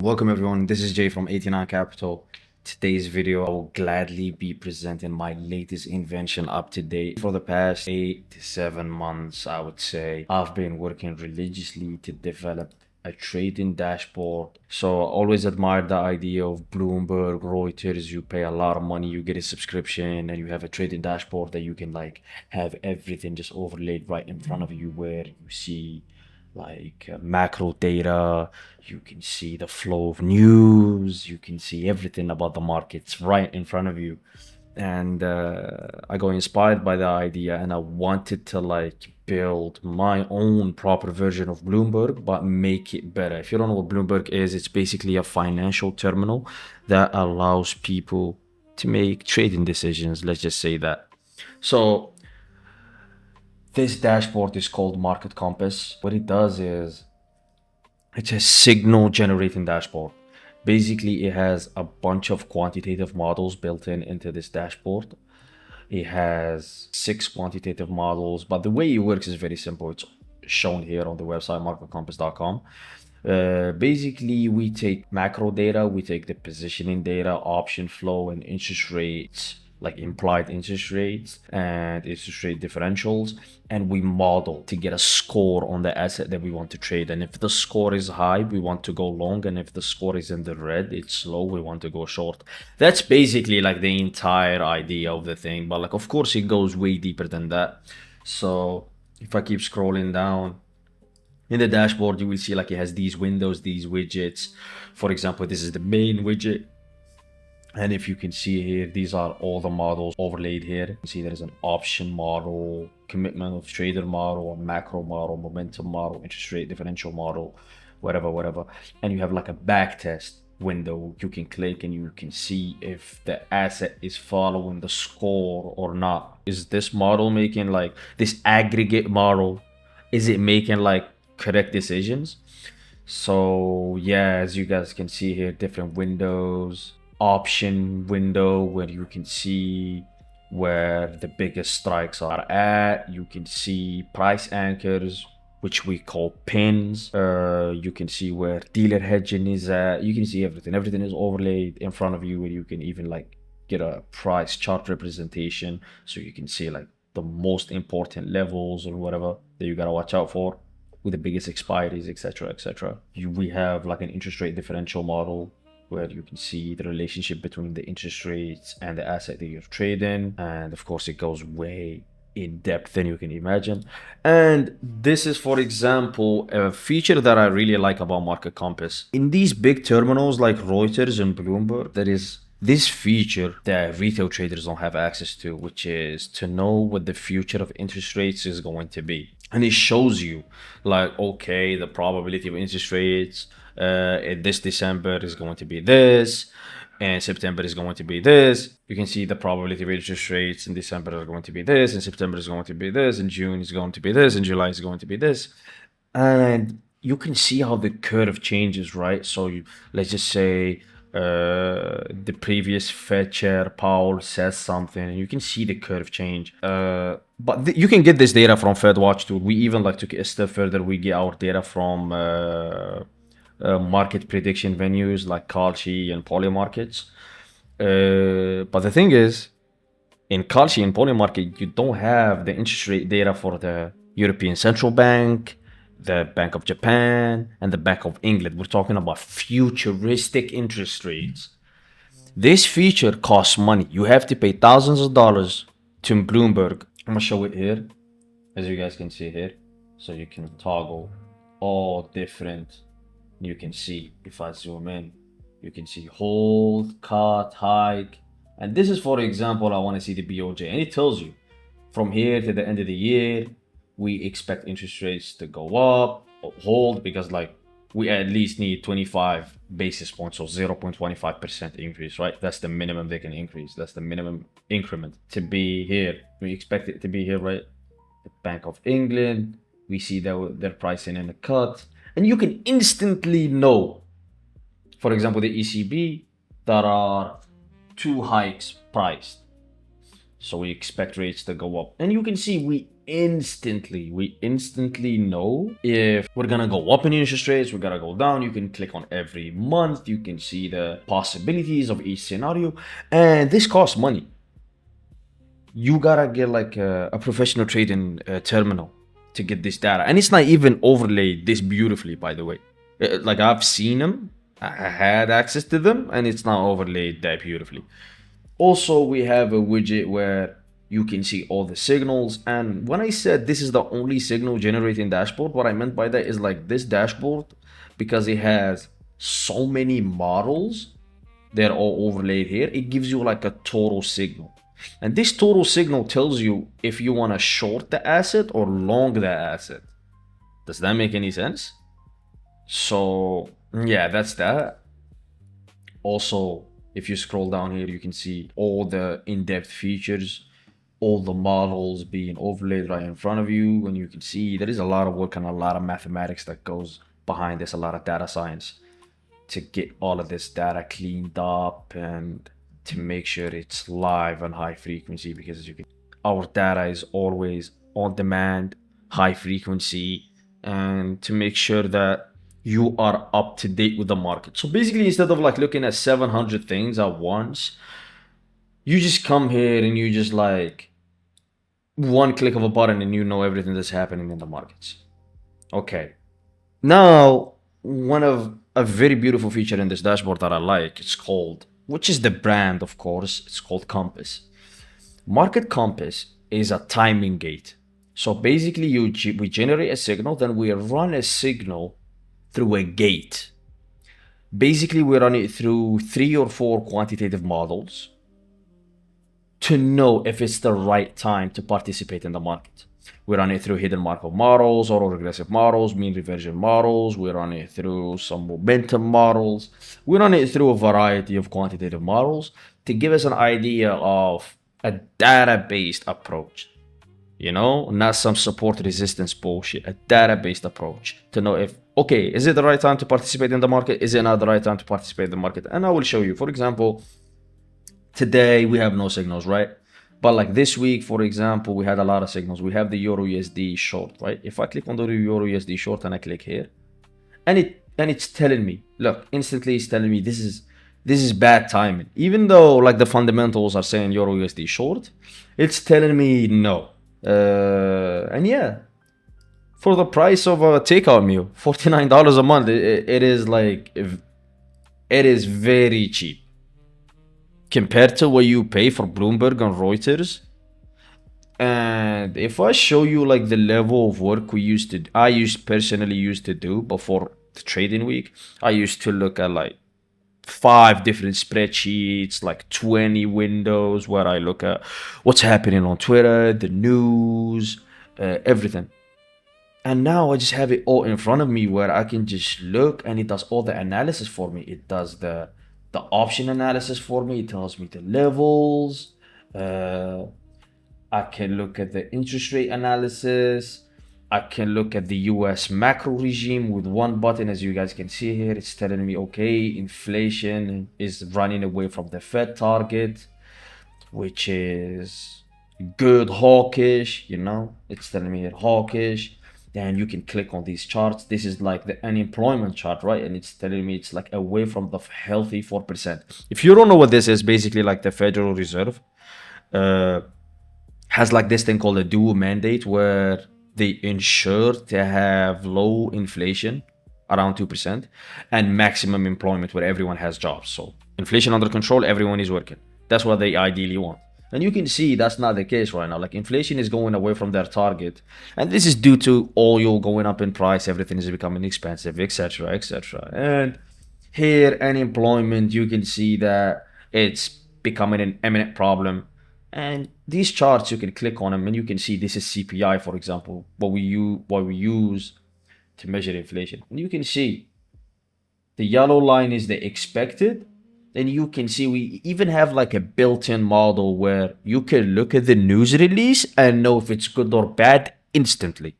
Welcome everyone, this is Jay from 89 Capital. Today's video, I will gladly be presenting my latest invention up to date. For the past 8 to 7 months, I would say, I've been working religiously to develop a trading dashboard. So I always admired the idea of Bloomberg, Reuters. You pay a lot of money, you get a subscription, and you have a trading dashboard that you can have everything just overlaid right in front of you, where you see macro data, you can see the flow of news, you can see everything about the markets right in front of you. And I got inspired by the idea, and I wanted to build my own proper version of Bloomberg, but make it better. If you don't know what Bloomberg is, it's basically a financial terminal that allows people to make trading decisions. Let's just say that. So this dashboard is called Market Compass. What it does is it's a signal generating dashboard. Basically, it has a bunch of quantitative models built into this dashboard. It has 6 quantitative models, but the way it works is very simple. It's shown here on the website, marketcompass.com. Basically, we take macro data, we take the positioning data, option flow, and interest rates, like implied interest rates and interest rate differentials, and we model to get a score on the asset that we want to trade. And if the score is high, we want to go long, and if the score is in the red, it's low, we want to go short. That's basically the entire idea of the thing, but of course it goes way deeper than that. So if I keep scrolling down in the dashboard, you will see it has these windows, these widgets. For example, this is the main widget. And if you can see here, these are all the models overlaid here. You can see there is an option model, commitment of trader model, a macro model, momentum model, interest rate differential model, whatever. And you have a back test window. You can click and you can see if the asset is following the score or not. Is this model making this aggregate model, is it making correct decisions? So yeah, as you guys can see here, different windows. Option window where you can see where the biggest strikes are at. You can see price anchors, which we call pins. You can see where dealer hedging is at. You can see everything is overlaid in front of you, and you can even get a price chart representation, so you can see the most important levels or whatever that you gotta watch out for with the biggest expiries, etc. We have an interest rate differential model where you can see the relationship between the interest rates and the asset that you're trading. And of course, it goes way in depth than you can imagine. And this is, for example, a feature that I really like about Market Compass. In these big terminals like Reuters and Bloomberg, there is this feature that retail traders don't have access to, which is to know what the future of interest rates is going to be. And it shows you okay, the probability of interest rates this December is going to be this, and September is going to be this. You can see the probability of interest rates in December are going to be this, and September is going to be this, and June is going to be this, and July is going to be this. And you can see how the curve changes, right? So let's just say the previous Fed chair Powell says something, and you can see the curve change. But you can get this data from FedWatch too. We even took it a step further. We get our data from market prediction venues like Kalshi and Polymarkets. But the thing is, in Kalshi and Polymarket, you don't have the interest rate data for the European Central Bank, the Bank of Japan, and the Bank of England. We're talking about futuristic interest rates. This feature costs money. You have to pay thousands of dollars to Bloomberg. I'm gonna show it here, as you guys can see here. So you can toggle all different. You can see, if I zoom in, you can see hold, cut, hike. And this is, for example, I want to see the BOJ, and it tells you from here to the end of the year, we expect interest rates to go up or hold, because we at least need 25 basis points, so 0.25% increase, right? That's the minimum they can increase. That's the minimum increment to be here. We expect it to be here, right? The Bank of England, we see that they're pricing in a cut. And you can instantly know, for example, the ECB, there are 2 hikes priced. So we expect rates to go up. And you can see we instantly know if we're gonna go up in interest rates, we're gonna go down. You can click on every month, you can see the possibilities of each scenario, and this costs money. You gotta get like a professional trading terminal to get this data, and it's not even overlaid this beautifully, by the way. Like I've seen them, I had access to them, and it's not overlaid that beautifully. Also, we have a widget where you can see all the signals. And when I said this is the only signal generating dashboard, what I meant by that is like this dashboard, because it has so many models, they're all overlaid here, it gives you like a total signal. And this total signal tells you if you want to short the asset or long the asset. Does that make any sense? So yeah, that's that. Also, if you scroll down here, you can see all the in-depth features, all the models being overlaid right in front of you. And you can see there is a lot of work and a lot of mathematics that goes behind this, a lot of data science to get all of this data cleaned up and to make sure it's live and high frequency, because as you can, our data is always on demand, high frequency, and to make sure that you are up to date with the market. So basically, instead of like looking at 700 things at once, you just come here and you just like one click of a button and you know everything that's happening in the markets. Okay. Now, one of a very beautiful feature in this dashboard that I like, it's called, which is the brand, of course, it's called Compass. Market Compass is a timing gate. So basically, we generate a signal, then we run a signal through a gate. Basically, we run it through 3 or 4 quantitative models to know if it's the right time to participate in the market. We run it through hidden Markov models, autoregressive models, mean reversion models. We run it through some momentum models. We run it through a variety of quantitative models to give us an idea of a data-based approach. You know, not some support resistance bullshit, a data-based approach to know if, okay, is it the right time to participate in the market? Is it not the right time to participate in the market? And I will show you. For example, today we have no signals, right? But like this week, for example, we had a lot of signals. We have the Euro USD short, right? If I click on the Euro USD short and I click here, and it's telling me, look, instantly it's telling me this is bad timing. Even though like the fundamentals are saying Euro USD short, it's telling me no. And yeah, for the price of a takeout meal, $49 a month, it is like, it is very cheap compared to what you pay for Bloomberg and Reuters. And if I show you like the level of work I personally used to do before the trading week, I used to look at like 5 different spreadsheets, like 20 windows where I look at what's happening on Twitter, the news, everything. And now I just have it all in front of me where I can just look, and it does all the analysis for me. It does the option analysis for me. It tells me the levels. I can look at the interest rate analysis. I can look at the US macro regime with one button. As you guys can see here, it's telling me, okay, inflation is running away from the Fed target, which is good, hawkish, you know, it's telling me here hawkish. Then you can click on these charts. This is like the unemployment chart, right? And it's telling me it's like away from the healthy 4%. If you don't know what this is, basically like the Federal Reserve has like this thing called a dual mandate where they ensure to have low inflation around 2% and maximum employment where everyone has jobs. So inflation under control, everyone is working. That's what they ideally want. And you can see that's not the case right now. Like inflation is going away from their target. And this is due to oil going up in price. Everything is becoming expensive, etc., etc. And here, unemployment, you can see that it's becoming an imminent problem. And these charts, you can click on them and you can see this is CPI, for example, what we use to measure inflation. And you can see the yellow line is the expected. Then you can see we even have like a built-in model where you can look at the news release and know if it's good or bad instantly.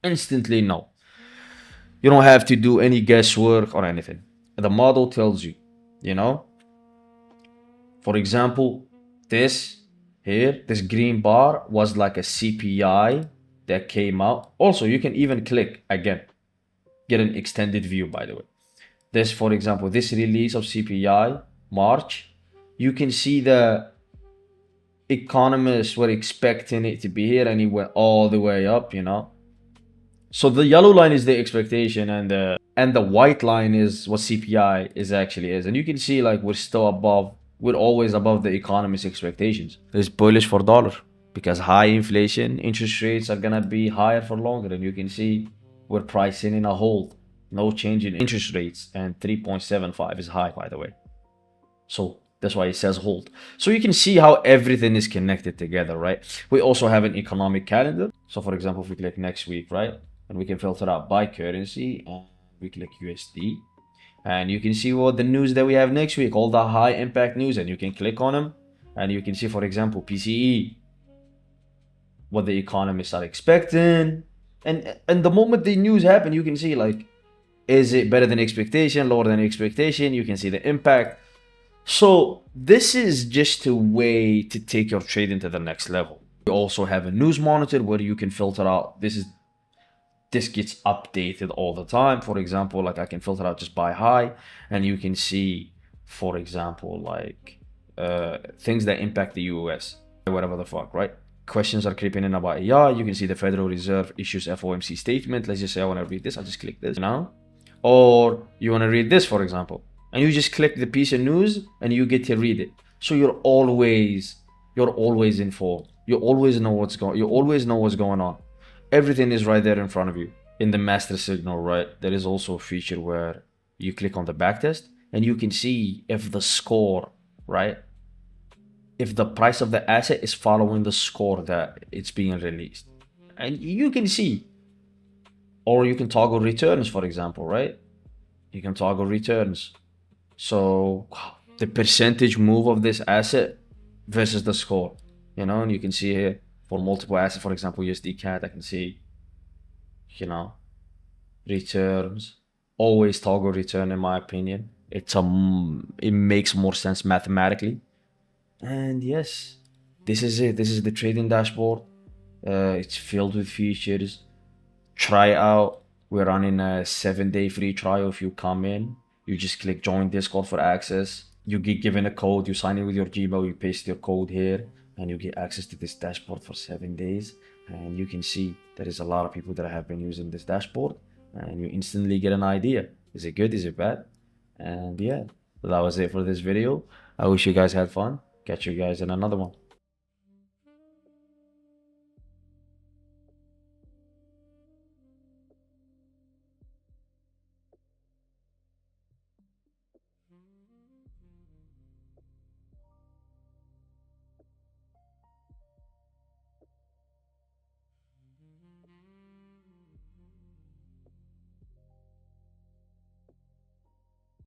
Instantly, no. You don't have to do any guesswork or anything. The model tells you, you know. For example, this here, this green bar was like a CPI that came out. Also, you can even click again, get an extended view, by the way. This, for example, this release of CPI, March, you can see the economists were expecting it to be here and it went all the way up, you know. So the yellow line is the expectation and the white line is what CPI is actually is. And you can see like we're still above, we're always above the economist's expectations. It's bullish for dollar because high inflation, interest rates are gonna be higher for longer. And you can see we're pricing in a hold, no change in interest rates, and 3.75 is high, by the way. So that's why it says hold. So you can see how everything is connected together, right? We also have an economic calendar. So for example, if we click next week, right? And we can filter out by currency and we click USD. And you can see what the news that we have next week, all the high impact news, and you can click on them. And you can see, for example, PCE, what the economists are expecting. And the moment the news happen, you can see like, is it better than expectation, lower than expectation? You can see the impact. So this is just a way to take your trading to the next level. You also have a news monitor where you can filter out, this gets updated all the time. For example, like I can filter out just buy high, and you can see, for example, like things that impact the US, whatever the fuck, right? Questions are creeping in about AI. You can see the Federal Reserve issues FOMC statement. Let's just say I want to read this. I'll just click this now. Or you want to read this, for example, and you just click the piece of news and you get to read it. So you're always informed. You always know what's going on. Everything is right there in front of you. In the master signal, right, there is also a feature where you click on the backtest and you can see if the score, right, if the price of the asset is following the score that it's being released. And you can see, or you can toggle returns, for example, right? You can toggle returns. So the percentage move of this asset versus the score, you know, and you can see here for multiple assets, for example, USD CAD, I can see, you know, returns. Always toggle return, in my opinion. It makes more sense mathematically. And yes, this is it. This is the trading dashboard. It's filled with features. Try it out. We're running a 7-day free trial. If you come in, you just click join Discord for access. You get given a code, you sign in with your Gmail, you paste your code here, and you get access to this dashboard for 7 days. And you can see there is a lot of people that have been using this dashboard, and you instantly get an idea. Is it good? Is it bad? And yeah, that was it for this video. I wish you guys had fun. Catch you guys in another one.